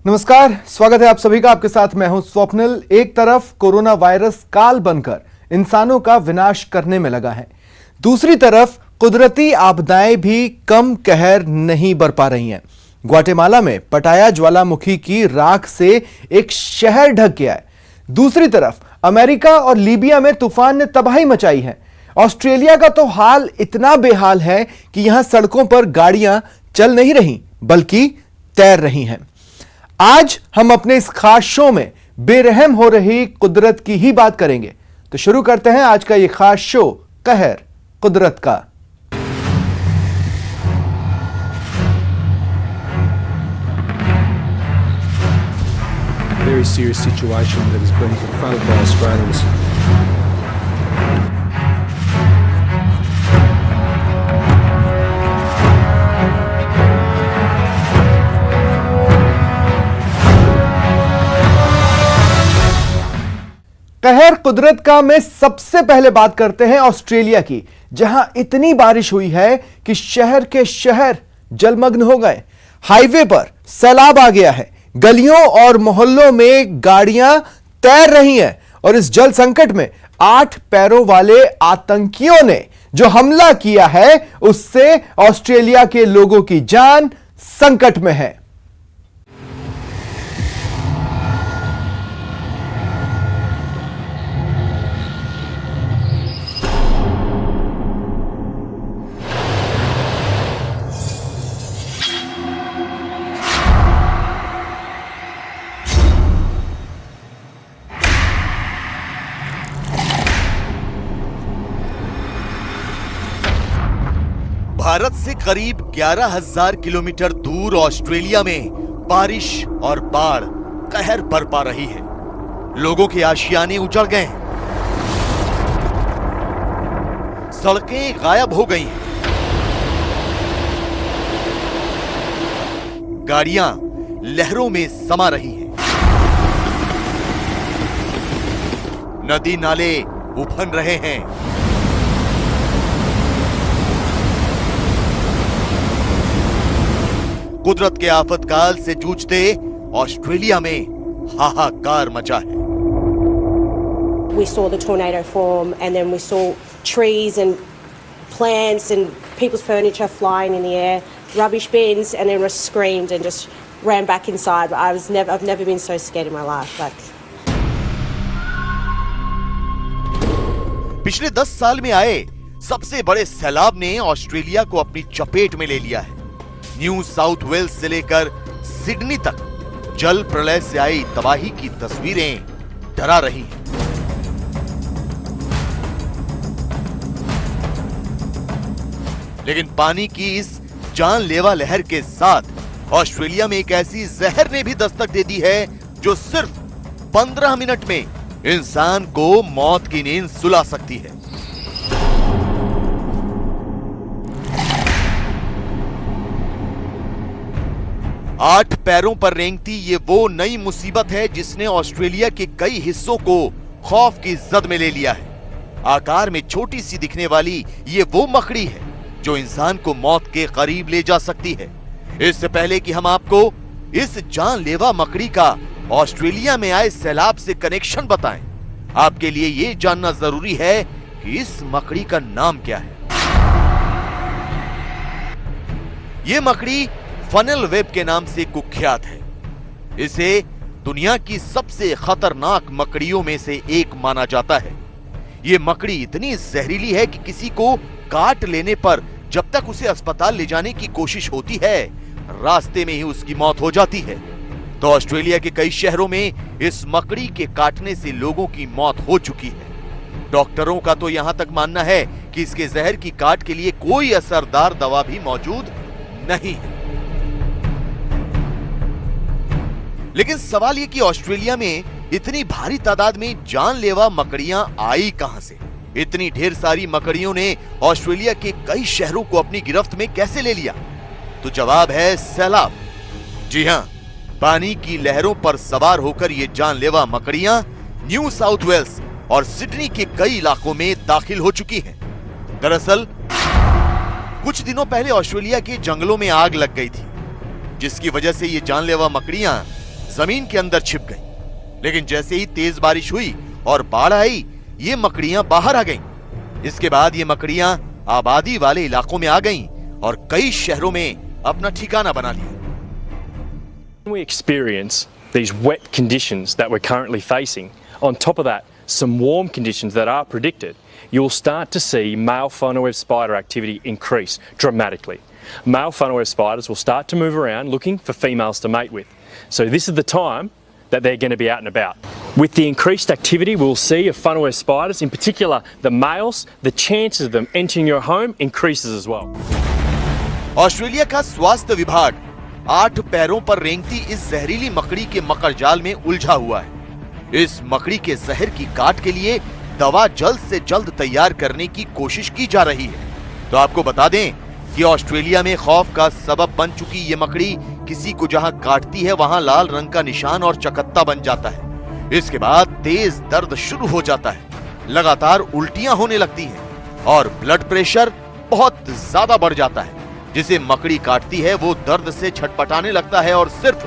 नमस्कार, स्वागत है आप सभी का। आपके साथ मैं हूं स्वप्निल। एक तरफ कोरोना वायरस काल बनकर इंसानों का विनाश करने में लगा है, दूसरी तरफ कुदरती आपदाएं भी कम कहर नहीं बरपा रही हैं। ग्वाटेमाला में पटाया ज्वालामुखी की राख से एक शहर ढक गया है। दूसरी तरफ अमेरिका और लीबिया में तूफान ने तबाही मचाई है। ऑस्ट्रेलिया का तो हाल इतना बेहाल है कि यहां सड़कों पर गाड़ियां चल नहीं रही बल्कि तैर रही हैं। आज हम अपने इस खास शो में बेरहम हो रही कुदरत की ही बात करेंगे। तो शुरू करते हैं आज का ये खास शो, कहर कुदरत का। Very serious situation that has been confronted by Australians. कहर कुदरत का में सबसे पहले बात करते हैं ऑस्ट्रेलिया की, जहां इतनी बारिश हुई है कि शहर के शहर जलमग्न हो गए। हाईवे पर सैलाब आ गया है, गलियों और मोहल्लों में गाड़ियां तैर रही हैं और इस जल संकट में 8 पैरों वाले आतंकियों ने जो हमला किया है उससे ऑस्ट्रेलिया के लोगों की जान संकट में है। भारत से करीब 11,000 किलोमीटर दूर ऑस्ट्रेलिया में बारिश और बाढ़ कहर बरपा रही है। लोगों के आशियाने उजड़ गए हैं, सड़कें गायब हो गई हैं, गाड़ियां लहरों में समा रही हैं, नदी नाले उफन रहे हैं। कुदरत के आफतकाल से जूझते ऑस्ट्रेलिया में हाहाकार मचा है। We saw the tornado form and then we saw trees and plants and people's furniture flying in the air, rubbish bins, and then we screamed and just ran back inside. I've never been so scared in my life. पिछले 10 साल में आए सबसे बड़े सैलाब ने Australia को अपनी चपेट में ले लिया है। न्यू साउथ वेल्स से लेकर सिडनी तक जल प्रलय से आई तबाही की तस्वीरें डरा रही हैं। लेकिन पानी की इस जानलेवा लहर के साथ ऑस्ट्रेलिया में एक ऐसी जहर ने भी दस्तक दे दी है जो सिर्फ 15 मिनट में इंसान को मौत की नींद सुला सकती है। आठ पैरों पर रेंगती ये वो नई मुसीबत है जिसने ऑस्ट्रेलिया के कई हिस्सों को खौफ की जद में ले लिया है। आकार में छोटी सी दिखने वाली ये वो मकड़ी है जो इंसान को मौत के करीब ले जा सकती है। इससे पहले कि हम आपको इस जानलेवा मकड़ी का ऑस्ट्रेलिया में आए सैलाब से कनेक्शन बताएं, आपके लिए ये जानना जरूरी है कि इस मकड़ी का नाम क्या है। ये मकड़ी फनल वेब के नाम से कुख्यात है। इसे दुनिया की सबसे खतरनाक मकड़ियों में से एक माना जाता है। यह मकड़ी इतनी जहरीली है कि किसी को काट लेने पर जब तक उसे अस्पताल ले जाने की कोशिश होती है, रास्ते में ही उसकी मौत हो जाती है। तो ऑस्ट्रेलिया के कई शहरों में इस मकड़ी के काटने से लोगों की मौत हो चुकी है। डॉक्टरों का तो यहां तक मानना है कि इसके जहर की काट के लिए कोई असरदार दवा भी मौजूद नहीं है। लेकिन सवाल यह कि ऑस्ट्रेलिया में इतनी भारी तादाद में जानलेवा मकड़ियां आई कहां से? इतनी ढेर सारी मकड़ियों ने ऑस्ट्रेलिया के कई शहरों को अपनी गिरफ्त में कैसे ले लिया? तो जवाब है सैलाब। जी हां, पानी की लहरों पर सवार होकर ये जानलेवा मकड़ियां न्यू साउथ वेल्स और सिडनी के कई इलाकों में दाखिल हो चुकी हैं। दरअसल कुछ दिनों पहले ऑस्ट्रेलिया के जंगलों में आग लग गई थी, जिसकी वजह से ये जानलेवा मकड़ियां जमीन के अंदर छिप गई। लेकिन जैसे ही तेज बारिश हुई और बाढ़ आई, ये मकड़ियां बाहर आ गईं। इसके बाद ये मकड़ियां आबादी वाले इलाकों में आ गईं और कई शहरों में अपना ठिकाना बना लिया। We experience these wet conditions that we're currently facing. On top of that, some warm conditions that are predicted. You'll start to see male funnel web spider activity increase dramatically. Male funnel web spiders will start to move around looking for females to mate with. So this is the time that they're going to be out and about. With the increased activity we'll see of funnel web spiders, in particular the males, the chances of them entering your home increases as well. Australia का स्वास्थ्य विभाग 8 पैरों पर रेंगती इस जहरीली मकड़ी के मकर जाल में उलझा हुआ है। इस मकड़ी के जहर की काट के लिए दवा जल्द से जल्द तैयार करने की कोशिश की जा रही है। तो आपको बता दें कि ऑस्ट्रेलिया में खौफ का सबब बन चुकी ये मकड़ी किसी को जहां काटती है वहां लाल रंग का निशान और चकत्ता बन जाता है। इसके बाद तेज दर्द शुरू हो जाता है, लगातार उल्टियां होने लगती हैं और ब्लड प्रेशर बहुत ज्यादा बढ़ जाता है। जिसे मकड़ी काटती है वो दर्द से छटपटाने लगता है और सिर्फ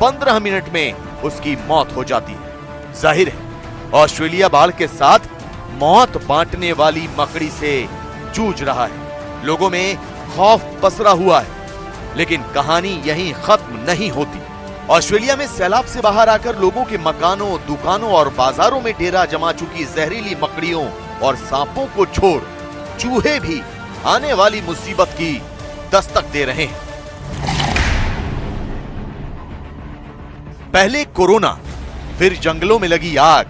15 मिनट में उसकी मौत हो जाती है। जाहिर है ऑस्ट्रेलिया बाढ़ के साथ मौत बांटने वाली मकड़ी से जूझ रहा है। लोगों में खौफ पसरा हुआ है, लेकिन कहानी यहीं खत्म नहीं होती। ऑस्ट्रेलिया में सैलाब से बाहर आकर लोगों के मकानों, दुकानों और बाजारों में डेरा जमा चुकी जहरीली मकड़ियों और सांपों को छोड़ चूहे भी आने वाली मुसीबत की दस्तक दे रहे हैं। पहले कोरोना, फिर जंगलों में लगी आग,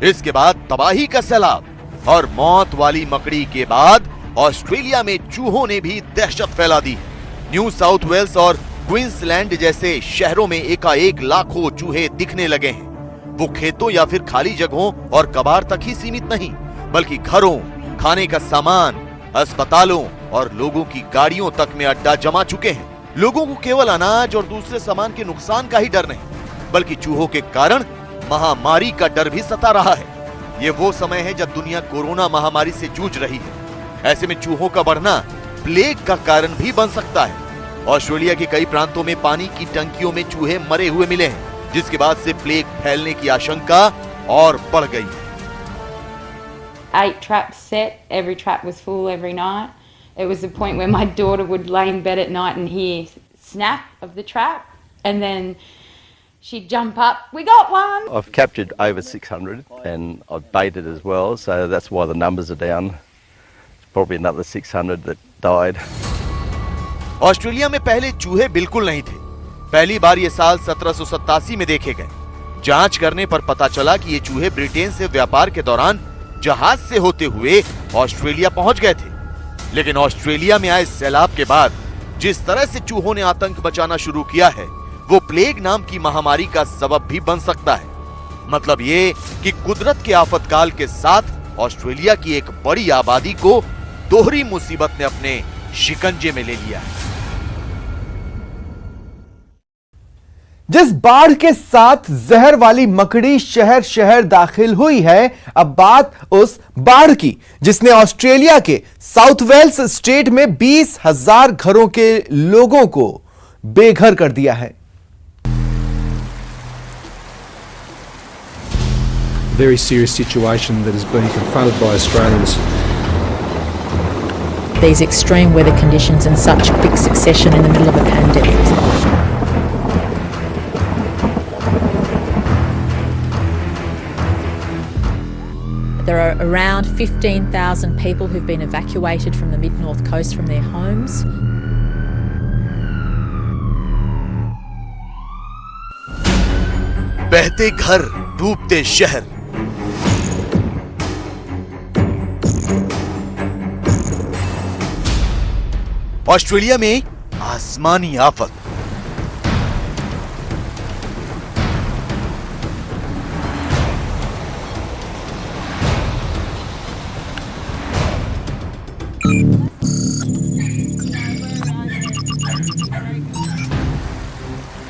इसके बाद तबाही का सैलाब और मौत वाली मकड़ी के बाद ऑस्ट्रेलिया में चूहों ने भी दहशत फैला दी। न्यू साउथ वेल्स और क्वींसलैंड जैसे शहरों में एकाएक लाखों चूहे दिखने लगे हैं। वो खेतों या फिर खाली जगहों और कबाड़ तक ही सीमित नहीं, बल्कि घरों, खाने का सामान, अस्पतालों और लोगों की गाड़ियों तक में अड्डा जमा चुके हैं। लोगों को केवल अनाज और दूसरे सामान के नुकसान का ही डर नहीं, बल्कि चूहों के कारण महामारी का डर भी सता रहा है। ये वो समय है जब दुनिया कोरोना महामारी से जूझ रही है। ऐसे में चूहों का बढ़ना प्लेग का कारण भी बन सकता है। ऑस्ट्रेलिया के कई प्रांतों में पानी की टंकियों में चूहे मरे हुए मिले हैं, जिसके बाद से प्लेग फैलने की आशंका और बढ़ गई है। 8 traps set, every trap was full every night. It was the point where my daughter would lay in bed at night and hear snap of the trap, and then she'd jump up, we got one! I've captured over 600 and I've baited as well, so that's why the numbers are down. Probably another 600 that died. Australia में पहले चूहे बिल्कुल नहीं थे। पहली बार ये साल 1787 में देखे गए। जांच करने पर पता चला कि ये चूहे ब्रिटेन से व्यापार के दौरान जहाज से होते हुए ऑस्ट्रेलिया पहुंच गए थे। लेकिन ऑस्ट्रेलिया में आए सैलाब के बाद जिस तरह से चूहों ने आतंक मचाना शुरू किया है, वो प्लेग नाम की महामारी का सबब भी बन सकता है। मतलब ये कि कुदरत के आफतकाल के साथ ऑस्ट्रेलिया की एक बड़ी आबादी को दोहरी मुसीबत ने अपने शिकंजे में ले लिया है। जिस बाढ़ के साथ जहर वाली मकड़ी शहर शहर दाखिल हुई है, अब बात उस बाढ़ की जिसने ऑस्ट्रेलिया के साउथ वेल्स स्टेट में 20,000 घरों के लोगों को बेघर कर दिया है। Very serious situation that is being confronted by Australians. These extreme weather conditions in such quick succession in the middle of a pandemic. There are around 15,000 people who've been evacuated from the mid-north coast from their homes. बहते घर, डूबते शहर। Australia में आसमानी आफत।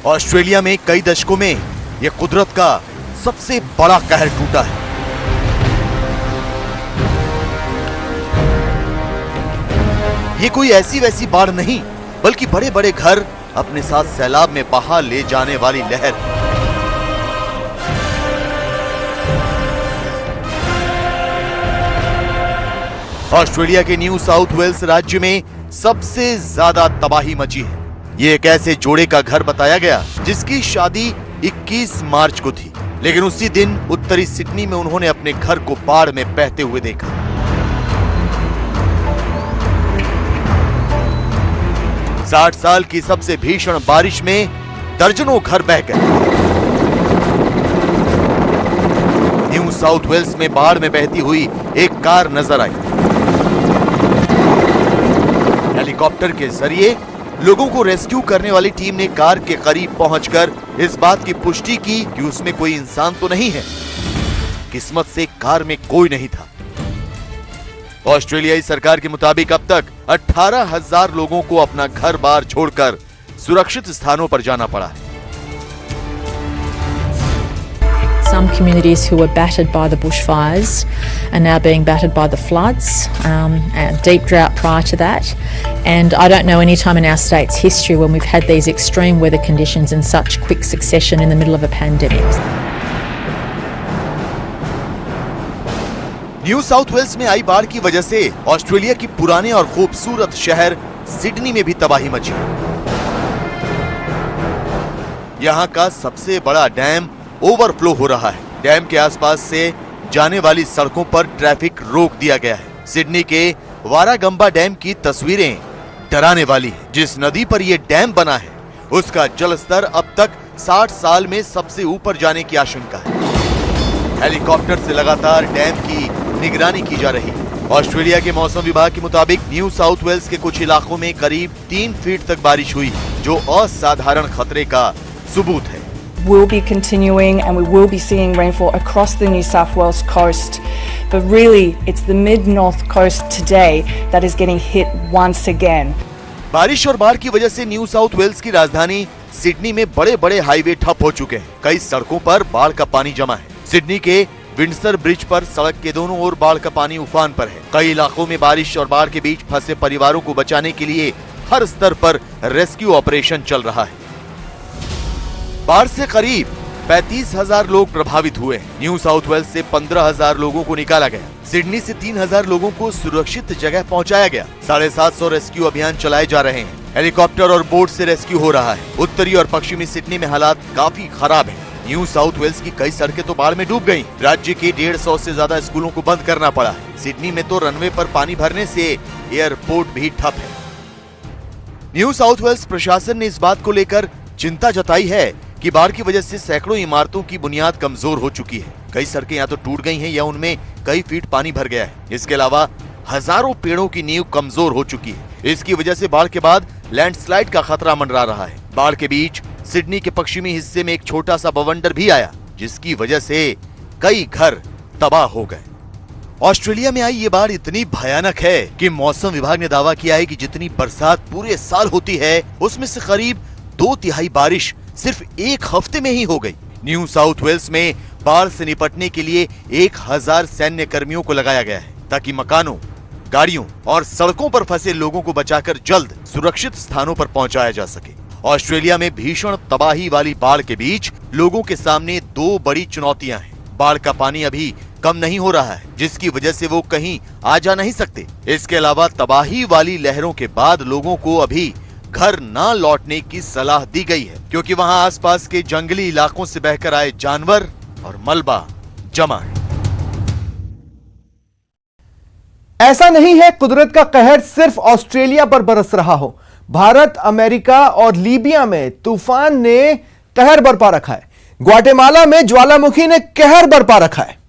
Australia में कई दशकों में यह कुदरत का सबसे बड़ा कहर टूटा है। ये कोई ऐसी वैसी बाढ़ नहीं, बल्कि बड़े बड़े घर अपने साथ सैलाब में बहा ले जाने वाली लहर। ऑस्ट्रेलिया के न्यू साउथ वेल्स राज्य में सबसे ज्यादा तबाही मची है। ये एक ऐसे जोड़े का घर बताया गया जिसकी शादी 21 मार्च को थी, लेकिन उसी दिन उत्तरी सिडनी में उन्होंने अपने घर को बाढ़ में बहते हुए देखा। साठ साल की सबसे भीषण बारिश में दर्जनों घर बह गए। न्यू साउथ वेल्स में बाढ़ में बहती हुई एक कार नजर आई। हेलीकॉप्टर के जरिए लोगों को रेस्क्यू करने वाली टीम ने कार के करीब पहुंचकर इस बात की पुष्टि की कि उसमें कोई इंसान तो नहीं है। किस्मत से कार में कोई नहीं था। ऑस्ट्रेलियाई सरकार के मुताबिक अब तक 18,000 लोगों को अपना घर बार छोड़कर सुरक्षित स्थानों पर जाना पड़ा है। Some communities who were battered by the bushfires are now being battered by the floods, deep drought prior to that. And I don't know any time in our state's history when we've had these extreme weather conditions in such quick succession in the middle of a pandemic. New South Wales में आई बाढ़ की वजह से Australia की पुराने और खूबसूरत शहर सिडनी में भी तबाही मची। यहाँ का सबसे बड़ा डैम ओवरफ्लो हो रहा है। डैम के आसपास से जाने वाली सड़कों पर ट्रैफिक रोक दिया गया है। सिडनी के वारागंबा डैम की तस्वीरें डराने वाली हैं। जिस नदी पर यह डैम बना है उसका जलस्तर अब तक 60 साल में सबसे ऊपर जाने की आशंका है। हेलीकॉप्टर से लगातार डैम की निगरानी की जा रही है। ऑस्ट्रेलिया के मौसम विभाग के मुताबिक न्यू साउथ वेल्स के कुछ इलाकों में करीब 3 फीट तक बारिश हुई, जो असाधारण खतरे का सबूत है। We'll be continuing and we will be seeing rainfall across the New South Wales coast, but really it's the mid-north coast today that is getting hit once again. बारिश और बाढ़ की वजह से न्यू साउथ वेल्स की राजधानी Sydney में बड़े-बड़े हाईवे ठप हो चुके हैं। कई सड़कों पर बाढ़ का पानी जमा है। सिडनी के विंडसर ब्रिज पर सड़क के दोनों ओर बाढ़ का पानी उफान पर है। कई इलाकों में बारिश और बाढ़ के बीच फंसे परिवारों को बचाने के लिए हर स्तर पर रेस्क्यू ऑपरेशन चल रहा है। बाढ़ से करीब 35,000 लोग प्रभावित हुए। न्यू साउथ वेल्स से 15,000 लोगों को निकाला गया। सिडनी से 3,000 लोगों को सुरक्षित जगह पहुंचाया गया। 750 रेस्क्यू अभियान चलाए जा रहे हैं। हेलीकॉप्टर और बोट से रेस्क्यू हो रहा है। उत्तरी और पश्चिमी सिडनी में हालात काफी खराब है। न्यू साउथ वेल्स की कई सड़कें तो बाढ़ में डूब गयी। राज्य के 150 से ज्यादा स्कूलों को बंद करना पड़ा है। सिडनी में तो रनवे पर पानी भरने से एयरपोर्ट भी ठप है। न्यू साउथ वेल्स प्रशासन ने इस बात को लेकर चिंता जताई है कि बाढ़ की वजह से सैकड़ों इमारतों की बुनियाद कमजोर हो चुकी है। कई सड़कें या तो टूट गई हैं या उनमें कई फीट पानी भर गया है। इसके अलावा हजारों पेड़ों की नींव कमजोर हो चुकी है। इसकी वजह से बाढ़ के बाद लैंडस्लाइड का खतरा मंडरा रहा है। बाढ़ के बीच सिडनी के पश्चिमी हिस्से में एक छोटा सा बवंडर भी आया, जिसकी वजह से कई घर तबाह हो गए। ऑस्ट्रेलिया में आई ये बाढ़ इतनी भयानक है कि मौसम विभाग ने दावा किया है कि जितनी बरसात पूरे साल होती है उसमें से करीब 2/3 बारिश सिर्फ एक हफ्ते में ही हो गई। न्यू साउथ वेल्स में बाढ़ से निपटने के लिए 1000 सैन्य कर्मियों को लगाया गया है ताकि मकानों, गाड़ियों और सड़कों पर फंसे लोगों को बचाकर जल्द सुरक्षित स्थानों पर पहुंचाया जा सके। ऑस्ट्रेलिया में भीषण तबाही वाली बाढ़ के बीच लोगों के सामने 2 बड़ी चुनौतियां हैं। बाढ़ का पानी अभी कम नहीं हो रहा है, जिसकी वजह से वो कहीं आ जा नहीं सकते। इसके अलावा तबाही वाली लहरों के बाद लोगों को अभी घर न लौटने की सलाह दी गई है, क्योंकि वहां आसपास के जंगली इलाकों से बहकर आए जानवर और मलबा जमा है। ऐसा नहीं है कुदरत का कहर सिर्फ ऑस्ट्रेलिया पर बरस रहा हो। भारत, अमेरिका और लीबिया में तूफान ने कहर बरपा रखा है। ग्वाटेमाला में ज्वालामुखी ने कहर बरपा रखा है।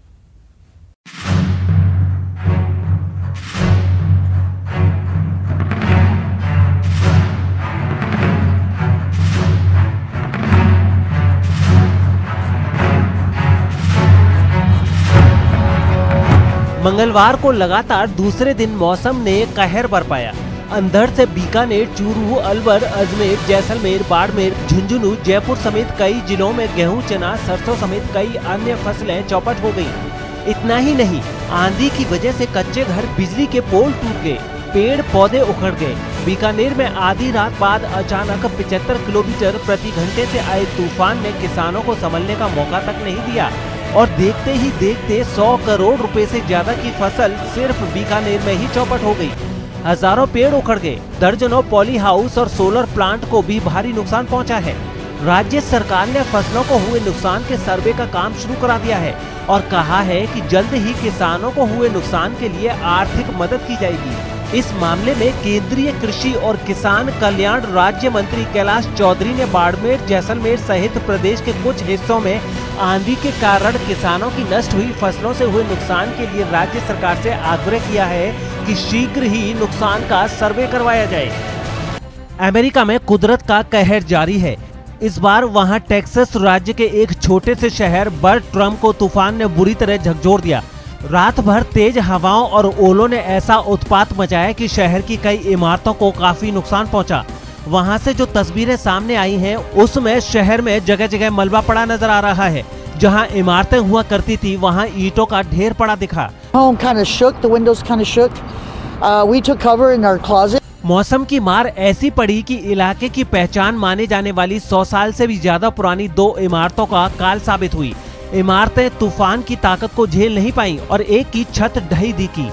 मंगलवार को लगातार दूसरे दिन मौसम ने कहर बरपाया। अंधड़ से बीकानेर, चूरू, अलवर, अजमेर, जैसलमेर, बाड़मेर, झुंझुनू, जयपुर समेत कई जिलों में गेहूं, चना, सरसों समेत कई अन्य फसलें चौपट हो गईं। इतना ही नहीं, आंधी की वजह से कच्चे घर, बिजली के पोल टूट गए, पेड़ पौधे उखड़ गए। बीकानेर में आधी रात बाद अचानक 75 किलोमीटर प्रति घंटे से आए तूफान ने किसानों को संभलने का मौका तक नहीं दिया। और देखते ही देखते 100 करोड़ रुपए से ज्यादा की फसल सिर्फ बीकानेर में ही चौपट हो गई। हजारों पेड़ उखड़ गए, दर्जनों पॉली हाउस और सोलर प्लांट को भी भारी नुकसान पहुंचा है। राज्य सरकार ने फसलों को हुए नुकसान के सर्वे का काम शुरू करा दिया है और कहा है कि जल्द ही किसानों को हुए नुकसान के लिए आर्थिक मदद की जाएगी। इस मामले में केंद्रीय कृषि और किसान कल्याण राज्य मंत्री कैलाश चौधरी ने बाड़मेर, जैसलमेर सहित प्रदेश के कुछ हिस्सों में आंधी के कारण किसानों की नष्ट हुई फसलों से हुए नुकसान के लिए राज्य सरकार से आग्रह किया है कि शीघ्र ही नुकसान का सर्वे करवाया जाए। अमेरिका में कुदरत का कहर जारी है। इस बार वहां टेक्सास राज्य के एक छोटे से शहर बर्ट्रम को तूफान ने बुरी तरह झकझोर दिया। रात भर तेज हवाओं और ओलों ने ऐसा उत्पात मचाया कि शहर की कई इमारतों को काफी नुकसान पहुंचा। वहां से जो तस्वीरें सामने आई हैं, उसमें शहर में जगह जगह मलबा पड़ा नजर आ रहा है। जहां इमारतें हुआ करती थी, वहां ईंटों का ढेर पड़ा दिखा। मौसम की मार ऐसी पड़ी कि इलाके की पहचान माने जाने वाली 100 साल से भी ज्यादा पुरानी 2 इमारतों का काल साबित हुई। इमारतें तूफान की ताकत को झेल नहीं पाई और एक की छत ढही दिखी,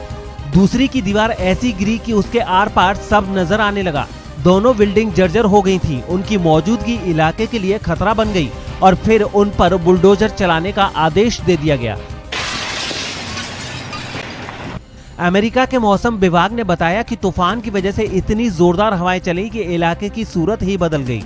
दूसरी की दीवार ऐसी गिरी कि उसके आर पार सब नजर आने लगा। दोनों बिल्डिंग जर्जर हो गई थी। उनकी मौजूदगी इलाके के लिए खतरा बन गई और फिर उन पर बुलडोजर चलाने का आदेश दे दिया गया। अमेरिका के मौसम विभाग ने बताया कि तूफान की वजह से इतनी जोरदार हवाएं चली कि इलाके की सूरत ही बदल गई।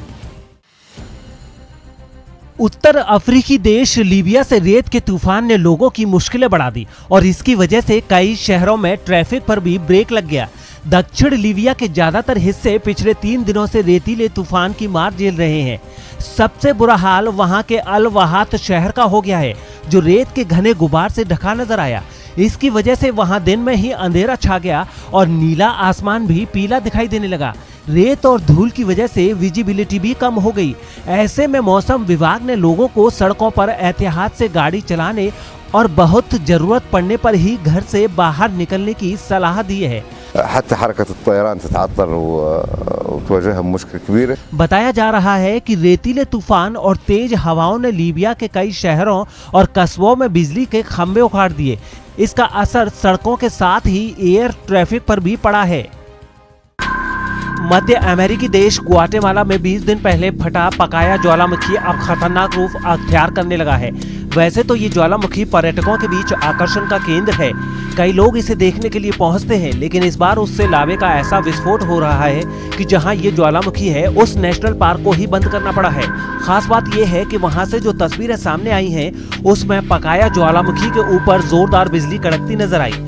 उत्तर अफ्रीकी देश लीबिया से रेत के तूफान ने लोगों की मुश्किलें बढ़ा दी और इसकी वजह से कई शहरों में ट्रैफिक पर भी ब्रेक लग गया। दक्षिण लीबिया के ज्यादातर हिस्से पिछले 3 दिनों से रेतीले तूफान की मार झेल रहे हैं। सबसे बुरा हाल वहां के अल वहात शहर का हो गया है, जो रेत के घने गुबार से ढका नजर आया। इसकी वजह से वहां दिन में ही अंधेरा छा गया और नीला आसमान भी पीला दिखाई देने लगा। रेत और धूल की वजह से विजिबिलिटी भी कम हो गई। ऐसे में मौसम विभाग ने लोगों को सड़कों पर एहतियात से गाड़ी चलाने और बहुत जरूरत पड़ने पर ही घर से बाहर निकलने की सलाह दी है। बताया जा रहा है कि रेतीले तूफान और तेज हवाओं ने लीबिया के कई शहरों और कस्बों में बिजली के खंभे उखाड़ दिए। इसका असर सड़कों के साथ ही एयर ट्रैफिक पर भी पड़ा है। मध्य अमेरिकी देश ग्वाटेमाला में 20 दिन पहले फटा पकाया ज्वालामुखी अब खतरनाक रूप अख्तियार करने लगा है। वैसे तो ये ज्वालामुखी पर्यटकों के बीच आकर्षण का केंद्र है, कई लोग इसे देखने के लिए पहुंचते हैं, लेकिन इस बार उससे लावे का ऐसा विस्फोट हो रहा है कि जहां ये ज्वालामुखी है उस नेशनल पार्क को ही बंद करना पड़ा है। खास बात यह है कि वहां से जो तस्वीरें सामने आई हैं, उसमें पकाया ज्वालामुखी के ऊपर जोरदार बिजली कड़कती नजर आई।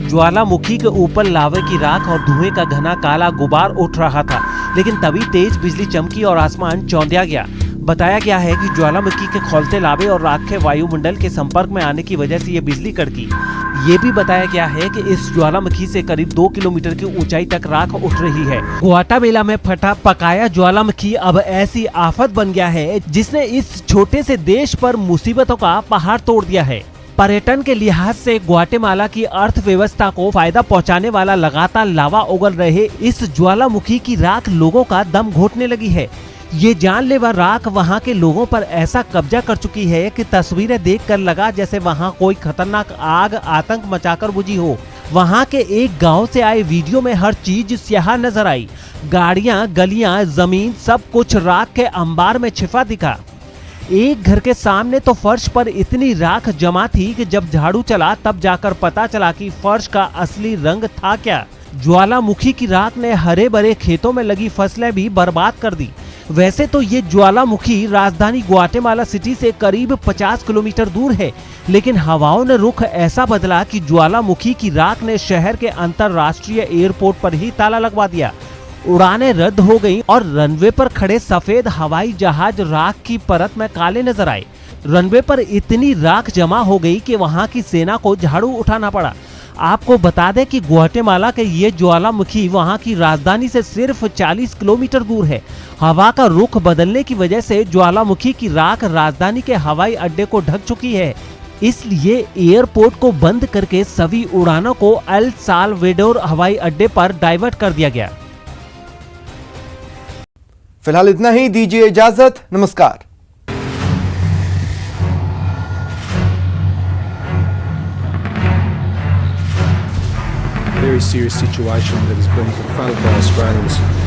ज्वालामुखी के ऊपर लावे की राख और धुएं का घना काला गुबार उठ रहा था, लेकिन तभी तेज बिजली चमकी और आसमान चौंधिया गया। बताया गया है कि ज्वालामुखी के खौलते लावे और राख के वायुमंडल के संपर्क में आने की वजह से ये बिजली कड़की। ये भी बताया गया है कि इस ज्वालामुखी से करीब 2 किलोमीटर की ऊंचाई तक राख उठ रही है। ग्वाटेमाला में फटा पकाया ज्वालामुखी अब ऐसी आफत बन गया है जिसने इस छोटे से देश पर मुसीबतों का पहाड़ तोड़ दिया है। पर्यटन के लिहाज से ग्वाटेमाला की अर्थव्यवस्था को फायदा पहुंचाने वाला लगातार लावा उगल रहे इस ज्वालामुखी की राख लोगों का दम घोटने लगी है। ये जानलेवा राख वहां के लोगों पर ऐसा कब्जा कर चुकी है कि तस्वीरें देखकर लगा जैसे वहां कोई खतरनाक आग आतंक मचाकर बुझी हो। वहां के एक गांव से आए वीडियो में हर चीज स्याह नजर आई। गाड़ियां, गलियां, जमीन, सब कुछ राख के अंबार में छिपा दिखा। एक घर के सामने तो फर्श पर इतनी राख जमा थी कि जब झाड़ू चला तब जाकर पता चला कि फर्श का असली रंग था क्या। ज्वालामुखी की राख ने हरे भरे खेतों में लगी फसलें भी बर्बाद कर दी। वैसे तो ये ज्वालामुखी राजधानी ग्वाटेमाला सिटी से करीब 50 किलोमीटर दूर है, लेकिन हवाओं ने रुख ऐसा बदला कि ज्वालामुखी की राख ने शहर के अंतरराष्ट्रीय एयरपोर्ट पर ही ताला लगवा दिया। उड़ानें रद्द हो गईं और रनवे पर खड़े सफेद हवाई जहाज राख की परत में काले नजर आए। रनवे पर इतनी राख जमा हो गई कि वहां की सेना को झाड़ू उठाना पड़ा। आपको बता दें कि ग्वाटेमाला के ये ज्वालामुखी वहां की राजधानी से सिर्फ 40 किलोमीटर दूर है। हवा का रुख बदलने की वजह से ज्वालामुखी की राख राजधानी के हवाई अड्डे को ढक चुकी है। इसलिए एयरपोर्ट को बंद करके सभी उड़ानों को एल साल्वाडोर हवाई अड्डे पर डाइवर्ट कर दिया गया। फिलहाल इतना ही, दीजिए इजाजत, नमस्कार। very serious situation that is being confronted by Australians.